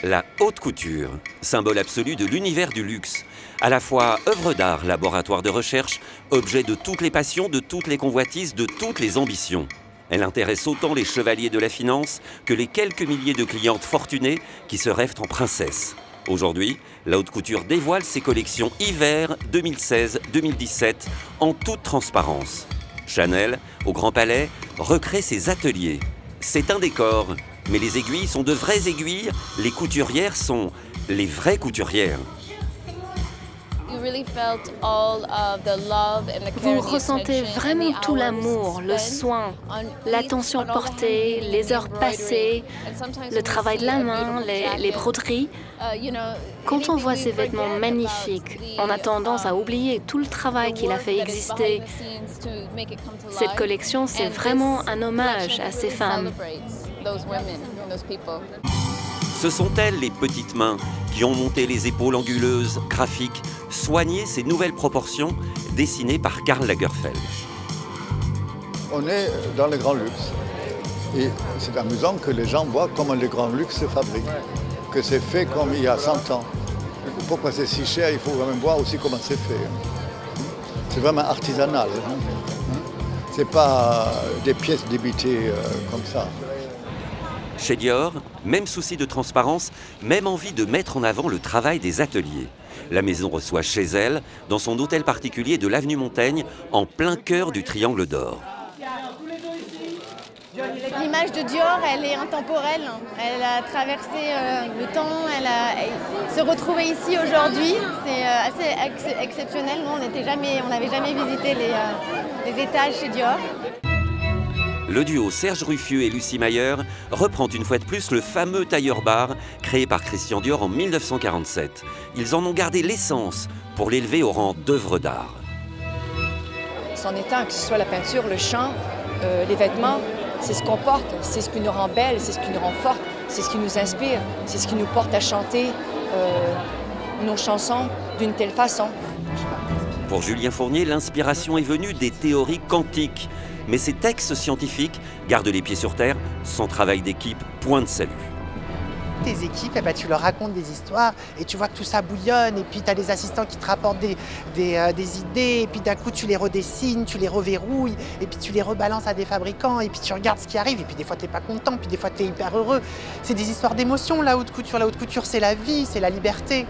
La haute couture, symbole absolu de l'univers du luxe. À la fois œuvre d'art, laboratoire de recherche, objet de toutes les passions, de toutes les convoitises, de toutes les ambitions. Elle intéresse autant les chevaliers de la finance que les quelques milliers de clientes fortunées qui se rêvent en princesse. Aujourd'hui, la haute couture dévoile ses collections hiver 2016-2017 en toute transparence. Chanel, au Grand Palais, recrée ses ateliers. C'est un décor, mais les aiguilles sont de vraies aiguilles, les couturières sont les vraies couturières. Vous ressentez vraiment tout l'amour, le soin, l'attention portée, les heures passées, le travail de la main, les broderies. Quand on voit ces vêtements magnifiques, on a tendance à oublier tout le travail qu'il a fait exister. Cette collection, c'est vraiment un hommage à ces femmes. Ce sont elles, les petites mains, qui ont monté les épaules anguleuses, graphiques, soigné ces nouvelles proportions dessinées par Karl Lagerfeld. On est dans le grand luxe. Et c'est amusant que les gens voient comment le grand luxe se fabrique, que c'est fait comme il y a 100 ans. Pourquoi c'est si cher, il faut quand même voir aussi comment c'est fait. C'est vraiment artisanal. C'est pas des pièces débitées comme ça. Chez Dior, même souci de transparence, même envie de mettre en avant le travail des ateliers. La maison reçoit chez elle, dans son hôtel particulier de l'avenue Montaigne, en plein cœur du Triangle d'Or. L'image de Dior, elle est intemporelle. Elle a traversé le temps, se retrouver ici aujourd'hui, c'est assez exceptionnel. Nous, on n'avait jamais visité les étages chez Dior. Le duo Serge Ruffieux et Lucie Mayer reprend une fois de plus le fameux tailleur-bar créé par Christian Dior en 1947. Ils en ont gardé l'essence pour l'élever au rang d'œuvre d'art. C'en est un, que ce soit la peinture, le chant, les vêtements, c'est ce qu'on porte, c'est ce qui nous rend belle, c'est ce qui nous rend forte, c'est ce qui nous inspire, c'est ce qui nous porte à chanter nos chansons d'une telle façon. Pour Julien Fournier, l'inspiration est venue des théories quantiques. Mais ces textes scientifiques gardent les pieds sur terre, son travail d'équipe, point de salut. Tes équipes, eh ben, tu leur racontes des histoires et tu vois que tout ça bouillonne et puis tu as les assistants qui te rapportent des idées et puis d'un coup tu les redessines, tu les reverrouilles et puis tu les rebalances à des fabricants et puis tu regardes ce qui arrive et puis des fois tu n'es pas content, puis des fois tu es hyper heureux. C'est des histoires d'émotion, la haute couture. La haute couture, c'est la vie, c'est la liberté.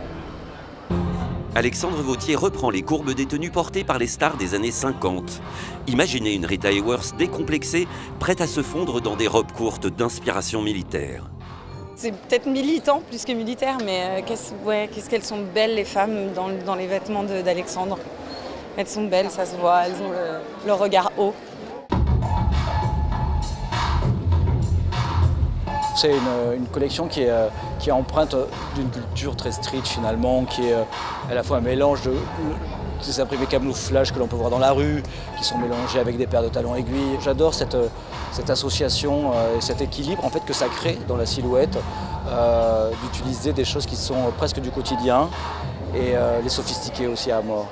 Alexandre Vauthier reprend les courbes des tenues portées par les stars des années 50. Imaginez une Rita Hayworth décomplexée, prête à se fondre dans des robes courtes d'inspiration militaire. C'est peut-être militant plus que militaire, mais qu'est-ce qu'elles sont belles les femmes dans les vêtements d'Alexandre. Elles sont belles, ça se voit, elles ont le regard haut. C'est une collection qui est empreinte d'une culture très street finalement, qui est à la fois un mélange de ces imprimés camouflage que l'on peut voir dans la rue, qui sont mélangés avec des paires de talons aiguilles. J'adore cette association et cet équilibre en fait, que ça crée dans la silhouette, d'utiliser des choses qui sont presque du quotidien et les sophistiquer aussi à mort.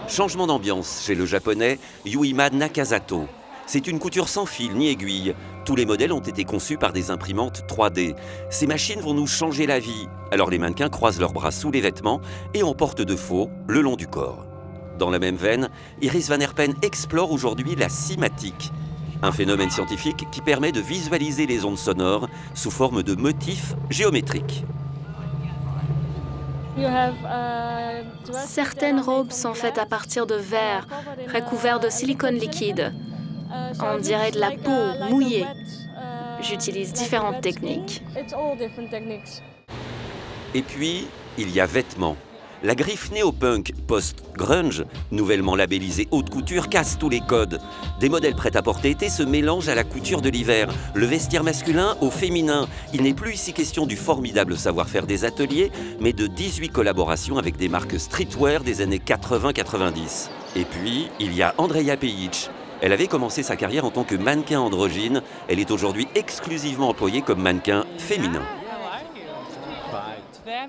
Changement d'ambiance chez le japonais Yuima Nakazato. C'est une couture sans fil ni aiguille. Tous les modèles ont été conçus par des imprimantes 3D. Ces machines vont nous changer la vie. Alors les mannequins croisent leurs bras sous les vêtements et en portent de faux le long du corps. Dans la même veine, Iris Van Herpen explore aujourd'hui la cymatique, un phénomène scientifique qui permet de visualiser les ondes sonores sous forme de motifs géométriques. Certaines robes sont faites à partir de verre, recouverts de silicone liquide. On dirait de la peau mouillée. J'utilise différentes techniques. Et puis, il y a vêtements. La griffe néo-punk post-grunge, nouvellement labellisée haute couture, casse tous les codes. Des modèles prêts à porter été se mélangent à la couture de l'hiver, le vestiaire masculin au féminin. Il n'est plus ici question du formidable savoir-faire des ateliers, mais de 18 collaborations avec des marques streetwear des années 80-90. Et puis, il y a Andrea Pejic. Elle avait commencé sa carrière en tant que mannequin androgyne. Elle est aujourd'hui exclusivement employée comme mannequin féminin.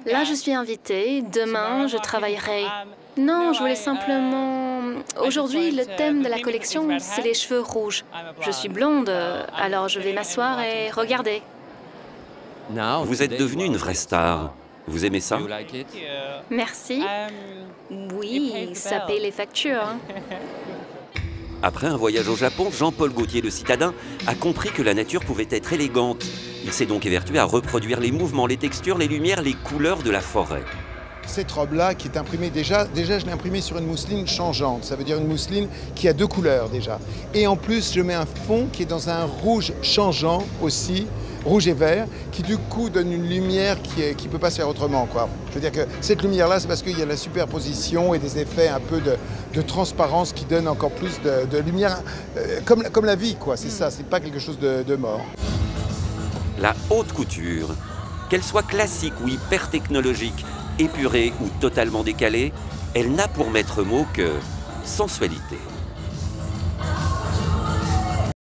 Là, je suis invitée. Demain, je travaillerai. Non, je voulais simplement... Aujourd'hui, le thème de la collection, c'est les cheveux rouges. Je suis blonde, alors je vais m'asseoir et regarder. Vous êtes devenue une vraie star. Vous aimez ça? Merci. Oui, ça paye les factures. Après un voyage au Japon, Jean-Paul Gaultier, le citadin, a compris que la nature pouvait être élégante. Il s'est donc évertué à reproduire les mouvements, les textures, les lumières, les couleurs de la forêt. Cette robe-là qui est imprimée déjà je l'ai imprimée sur une mousseline changeante. Ça veut dire une mousseline qui a 2 couleurs déjà. Et en plus, je mets un fond qui est dans un rouge changeant aussi, rouge et vert, qui du coup donne une lumière qui ne peut pas se faire autrement, quoi. Je veux dire que cette lumière-là, c'est parce qu'il y a la superposition et des effets un peu de transparence qui donnent encore plus de lumière, comme la vie, quoi. C'est ça, c'est pas quelque chose de mort. La haute couture, qu'elle soit classique ou hyper technologique, épurée ou totalement décalée, elle n'a pour maître mot que sensualité.